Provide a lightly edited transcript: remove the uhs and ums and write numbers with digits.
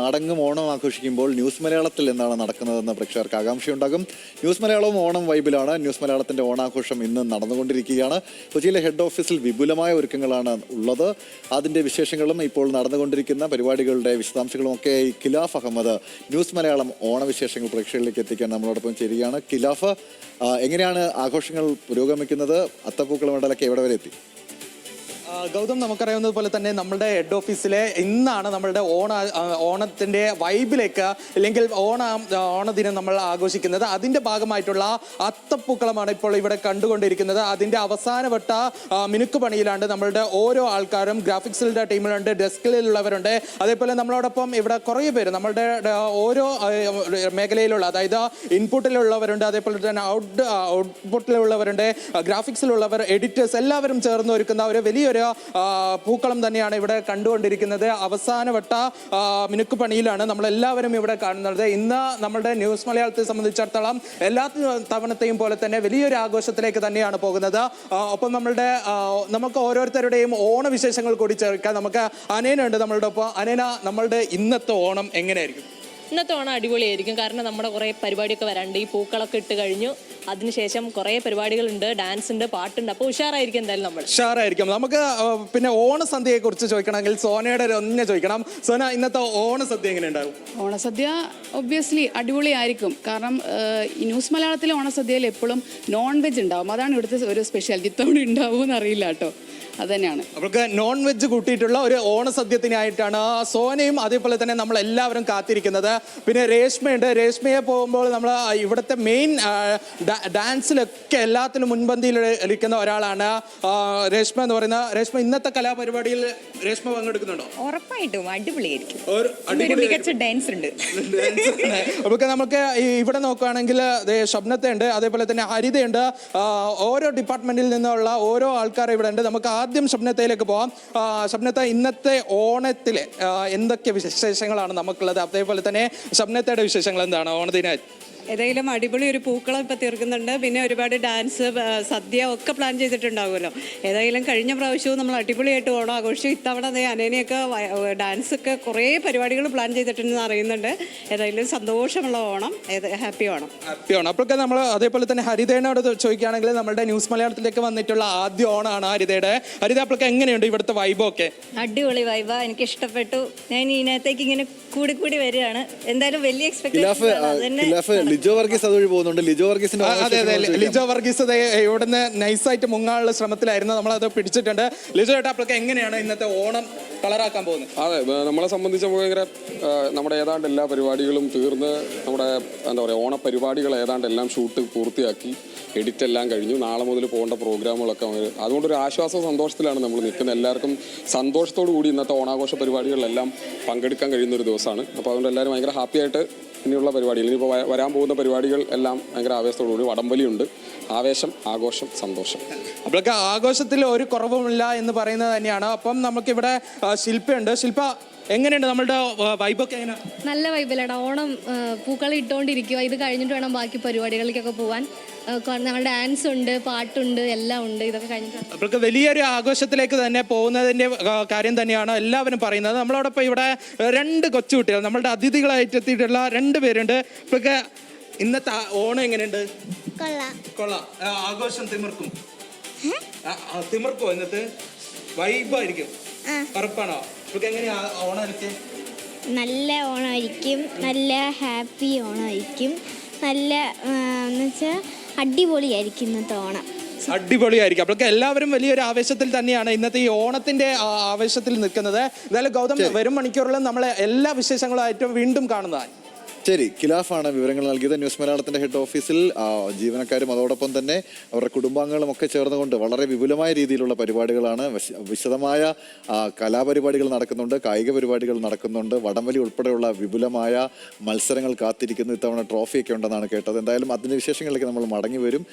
നാടെങ്ങും ഓണം ആഘോഷിക്കുമ്പോൾ ന്യൂസ് മലയാളത്തിൽ എന്താണ് നടക്കുന്നതെന്ന് പ്രേക്ഷകർക്ക് ആകാംക്ഷയുണ്ടാകും. ന്യൂസ് മലയാളവും ഓണം വൈബിലാണ്. ന്യൂസ് മലയാളത്തിന്റെ ഓണാഘോഷം ഇന്ന് നടന്നുകൊണ്ടിരിക്കുകയാണ്. കൊച്ചിയിലെ ഹെഡ് ഓഫീസിൽ വിപുലമായ ഒരുക്കങ്ങളാണ് ഉള്ളത്. അതിന്റെ വിശേഷങ്ങളും ഇപ്പോൾ നടന്നുകൊണ്ടിരിക്കുന്ന പരിപാടികളുടെ വിശദാംശങ്ങളും ഒക്കെ ഖിലാഫ് അഹമ്മദ് ന്യൂസ് മലയാളം ഓണവിശേഷങ്ങൾ പ്രേക്ഷകരിലേക്ക് എത്തിക്കാൻ നമ്മളോടൊപ്പം ചേരുകയാണ്. ഖിലാഫ്, എങ്ങനെയാണ് ആഘോഷങ്ങൾ പുരോഗമിക്കുന്നത്? അത്തപ്പൂക്കളം മണ്ഡലമൊക്കെ എവിടെ വരെ എത്തി? ഗൗതം, നമുക്കറിയാവുന്നത് പോലെ തന്നെ നമ്മുടെ ഹെഡ് ഓഫീസിലെ ഇന്നാണ് നമ്മളുടെ ഓണത്തിന്റെ വൈബിലേക്ക് അല്ലെങ്കിൽ ഓണദിനം നമ്മൾ ആഘോഷിക്കുന്നത്. അതിന്റെ ഭാഗമായിട്ടുള്ള അത്തപ്പൂക്കളമാണ് ഇപ്പോൾ ഇവിടെ കണ്ടുകൊണ്ടിരിക്കുന്നത്. അതിന്റെ അവസാനവട്ട മിനുക്ക് പണിയിലാണ് നമ്മളുടെ ഓരോ ആൾക്കാരും. ഗ്രാഫിക്സിന്റെ ടീമിലുണ്ട്, ഡെസ്കിലുള്ളവരുണ്ട്, അതേപോലെ നമ്മളോടൊപ്പം ഇവിടെ കുറേ പേര് നമ്മളുടെ ഓരോ മേഖലയിലുള്ള, അതായത് ഇൻപുട്ടിലുള്ളവരുണ്ട്, അതേപോലെ തന്നെ ഔട്ട്പുട്ടിലുള്ളവരുണ്ട്, ഗ്രാഫിക്സിലുള്ളവർ, എഡിറ്റേഴ്സ്, എല്ലാവരും ചേർന്ന് ഒരുക്കുന്ന ഒരു വലിയൊരു പൂക്കളം തന്നെയാണ് ഇവിടെ കണ്ടുകൊണ്ടിരിക്കുന്നത്. അവസാനവട്ട മിനുക്ക് പണിയിലാണ് നമ്മളെല്ലാവരും ഇവിടെ കാണുന്നത്. ഇന്ന് നമ്മുടെ ന്യൂസ് മലയാളത്തെ സംബന്ധിച്ചിടത്തോളം എല്ലാ തവണത്തെയും പോലെ തന്നെ വലിയൊരു ആഘോഷത്തിലേക്ക് തന്നെയാണ് പോകുന്നത്. ഒപ്പം നമുക്ക് ഓരോരുത്തരുടെയും ഓണവിശേഷങ്ങൾ കൂടി ചേർക്കാൻ നമുക്ക് അനേനുണ്ട് നമ്മളുടെ ഒപ്പം. അനേന, നമ്മളുടെ ഇന്നത്തെ ഓണം എങ്ങനെയായിരിക്കും? ഇന്നത്തെ ഓണം അടിപൊളിയായിരിക്കും. കാരണം നമ്മുടെ കുറേ പരിപാടിയൊക്കെ വരാണ്ട്. ഈ പൂക്കളൊക്കെ ഇട്ട് കഴിഞ്ഞു, അതിനുശേഷം കുറേ പരിപാടികളുണ്ട്, ഡാൻസ് ഉണ്ട്, പാട്ടുണ്ട്. അപ്പോൾ ഉഷാറായിരിക്കും. എന്തായാലും നമ്മൾ ഉഷാറായിരിക്കും. നമുക്ക് പിന്നെ ഓണസദ്യയെ കുറിച്ച് ചോദിക്കണമെങ്കിൽ സോനയുടെ ഒന്ന് ചോദിക്കണം. സോന, ഇന്നത്തെ ഓണസദ്യ എങ്ങനെ ഉണ്ടാവും? ഓണസദ്യ ഒബ്വിയസ്ലി അടിപൊളിയായിരിക്കും. കാരണം ഈ ന്യൂസ് മലയാളത്തിലെ ഓണസദ്യയിൽ എപ്പോഴും നോൺ വെജ് ഉണ്ടാവും. അതാണ് ഇവിടുത്തെ ഒരു സ്പെഷ്യാലിറ്റി. ഇത്തവണ ഉണ്ടാവുമെന്ന് അറിയില്ല കേട്ടോ. അത് തന്നെയാണ്. അവർക്ക് നോൺ വെജ് കൂട്ടിയിട്ടുള്ള ഒരു ഓണസദ്യത്തിനായിട്ടാണ് സോനയും അതേപോലെ തന്നെ നമ്മൾ എല്ലാവരും കാത്തിരിക്കുന്നത്. പിന്നെ രേഷ്മയുണ്ട്. രേഷ്മയെ പോകുമ്പോൾ നമ്മൾ ഇവിടുത്തെ മെയിൻ ഡാൻസിലൊക്കെ എല്ലാത്തിനും മുൻപന്തിയിൽ ഇരിക്കുന്ന ഒരാളാണ് രേഷ്മ എന്ന് പറയുന്ന. രേഷ്മ, ഇന്നത്തെ കലാപരിപാടിയിൽ രേഷ്മ പങ്കെടുക്കുന്നുണ്ടോ? ഉറപ്പായിട്ടും അടിപൊളിയായിരിക്കും. മികച്ച ഡാൻസ് ഉണ്ട്. അപ്പൊ നമുക്ക് ഇവിടെ നോക്കുകയാണെങ്കിൽ ഷബ്നത്തുണ്ട്, അതേപോലെ തന്നെ ഹരിതയുണ്ട്. ഓരോ ഡിപ്പാർട്ട്മെന്റിൽ നിന്നുള്ള ഓരോ ആൾക്കാർ ഇവിടെ ഉണ്ട്. നമുക്ക് ആദ്യം ഷബ്നത്തയിലേക്ക് പോവാം. ഷബ്നത്ത, ഇന്നത്തെ ഓണത്തിലെ എന്തൊക്കെ വിശേഷങ്ങളാണ് നമുക്കുള്ളത്? അതേപോലെ തന്നെ ഷബ്നത്തയുടെ വിശേഷങ്ങൾ എന്താണ് ഓണദിന? ഏതായാലും അടിപൊളി ഒരു പൂക്കളം ഇപ്പം തീർക്കുന്നുണ്ട്. പിന്നെ ഒരുപാട് ഡാൻസ്, സദ്യ ഒക്കെ പ്ലാൻ ചെയ്തിട്ടുണ്ടാവുമല്ലോ. ഏതായാലും കഴിഞ്ഞ പ്രാവശ്യവും നമ്മൾ അടിപൊളിയായിട്ട് ഓണം ആഘോഷിച്ചു. ഇത്തവണ അനേനെയൊക്കെ ഡാൻസൊക്കെ കുറേ പരിപാടികൾ പ്ലാൻ ചെയ്തിട്ടുണ്ടെന്ന് അറിയുന്നുണ്ട്. ഏതായാലും സന്തോഷമുള്ള ഓണം, ഹാപ്പി ഓണം. ഹാപ്പി ഓണം. അപ്പോഴൊക്കെ നമ്മൾ അതേപോലെ തന്നെ ഹരിതയോട് ചോദിക്കുകയാണെങ്കിൽ നമ്മുടെ ന്യൂസ് മലയാളത്തിലേക്ക് വന്നിട്ടുള്ള ആദ്യ ഓണമാണ് ഹരിതയുടെ. ഹരിത, അപ്പോഴൊക്കെ എങ്ങനെയുണ്ട് ഇവിടുത്തെ വൈബൊക്കെ? അടിപൊളി വൈബാ, എനിക്ക് ഇഷ്ടപ്പെട്ടു. ഞാൻ ഇതിനകത്തേക്ക് ഇങ്ങനെ കൂടി വരികയാണ്. എന്തായാലും വലിയ എക്സ്പെക്ടേഷൻ. ലിജോ വർഗീസ് അതുവഴി പോകുന്നുണ്ട്. ലിജോ വർഗീസ് ഇവിടുന്ന് നൈസായിട്ട് മുങ്ങാനുള്ള ശ്രമത്തിലായിരുന്നു. നമ്മളത് പിടിച്ചിട്ടുണ്ട്. ലിജോ ചേട്ടാ, അപ്പോഴൊക്കെ എങ്ങനെയാണ് ഇന്നത്തെ ഓണം കളറാക്കാൻ പോകുന്നത്? അതെ, നമ്മളെ സംബന്ധിച്ച് ഭയങ്കര നമ്മുടെ ഏതാണ്ട് എല്ലാ പരിപാടികളും തീർന്ന് നമ്മുടെ എന്താ പറയുക ഓണപരിപാടികൾ ഏതാണ്ട് എല്ലാം ഷൂട്ട് പൂർത്തിയാക്കി എഡിറ്റ് എല്ലാം കഴിഞ്ഞു. നാളെ മുതൽ പോകേണ്ട പ്രോഗ്രാമുകളൊക്കെ അതുകൊണ്ടൊരു ആശ്വാസ സന്തോഷത്തിലാണ് നമ്മൾ നിൽക്കുന്നത്. എല്ലാവർക്കും സന്തോഷത്തോടു കൂടി ഇന്നത്തെ ഓണാഘോഷ പരിപാടികളിലെല്ലാം പങ്കെടുക്കാൻ കഴിയുന്ന ഒരു ദിവസമാണ്. അപ്പോൾ അതുകൊണ്ട് എല്ലാവരും ഭയങ്കര ഹാപ്പിയായിട്ട് ഇനിയുള്ള പരിപാടികൾ, ഇനിയിപ്പോൾ വരാൻ പോകുന്ന പരിപാടികൾ എല്ലാം ഭയങ്കര ആവേശത്തോടു കൂടി. വടംവലിയുണ്ട്. ആവേശം, ആഘോഷം, സന്തോഷം. അപ്പോഴൊക്കെ ആഘോഷത്തിൽ ഒരു കുറവുമില്ല എന്ന് പറയുന്നത് തന്നെയാണ്. അപ്പം നമുക്കിവിടെ ശില്പയുണ്ട്. ശില്പ, എങ്ങനെയുണ്ട് നമ്മളുടെ വൈബൊക്കെ? എങ്ങനെയാണ്? നല്ല വൈബിലാണ്. ഓണം പൂക്കൾ ഇട്ടുകൊണ്ടിരിക്കുക. ഇത് കഴിഞ്ഞിട്ട് വേണം ബാക്കി പരിപാടികളിലേക്കൊക്കെ പോകാൻ. ഞങ്ങളുടെ ഡാൻസ് ഉണ്ട്, പാട്ടുണ്ട്, എല്ലാം ഉണ്ട്. ഇതൊക്കെ കഴിഞ്ഞിട്ട് അപ്പോഴൊക്കെ വലിയൊരു ആഘോഷത്തിലേക്ക് തന്നെ പോകുന്നതിൻ്റെ കാര്യം തന്നെയാണ് എല്ലാവരും പറയുന്നത്. നമ്മളോടൊപ്പം ഇവിടെ 2 കൊച്ചുകുട്ടികൾ നമ്മളുടെ അതിഥികളായിട്ട് എത്തിയിട്ടുള്ള 2 പേരുണ്ട്. ഇപ്പോഴൊക്കെ ഇന്നത്തെ ഓണം എങ്ങനെയുണ്ട്? കൊള്ളാം. ആഘോഷം തിമിർക്കുമോ? ഇന്നത്തെ വൈബായിരിക്കും. ഉറപ്പാണോ? ഇപ്പോഴൊക്കെ എങ്ങനെയാ ഓണം? എനിക്ക് നല്ല ഓണമായിരിക്കും. നല്ല ഹാപ്പി ഓണമായിരിക്കും. നല്ല എന്ന് വെച്ചാൽ അടിപൊളിയായിരിക്കും ഇന്നത്തെ ഓണം. അടിപൊളിയായിരിക്കും. അപ്പോഴൊക്കെ എല്ലാവരും വലിയൊരു ആവേശത്തിൽ തന്നെയാണ് ഇന്നത്തെ ഈ ഓണത്തിന്റെ ആവേശത്തിൽ നിൽക്കുന്നത്. എന്തായാലും ഗൗതം, വരും മണിക്കൂറിലും നമ്മളെ എല്ലാ വിശേഷങ്ങളായിട്ടും വീണ്ടും കാണുന്നതാണ്. ശരി, ഖിലാഫാണ് വിവരങ്ങൾ നൽകിയത്. ന്യൂസ് മലയാളത്തിന്റെ ഹെഡ് ഓഫീസിൽ ജീവനക്കാരും അതോടൊപ്പം തന്നെ അവരുടെ കുടുംബാംഗങ്ങളും ഒക്കെ ചേർന്നുകൊണ്ട് വളരെ വിപുലമായ രീതിയിലുള്ള പരിപാടികളാണ്. വിശദമായ കലാപരിപാടികൾ നടക്കുന്നുണ്ട്, കായിക പരിപാടികൾ നടക്കുന്നുണ്ട്, വടംവലി ഉൾപ്പെടെയുള്ള വിപുലമായ മത്സരങ്ങൾ കാത്തിരിക്കുന്നു. ഇത്തവണ ട്രോഫിയൊക്കെ ഉണ്ടെന്നാണ് കേട്ടത്. എന്തായാലും അതിന്റെ വിശേഷങ്ങളിലേക്ക് നമ്മൾ മടങ്ങി വരും.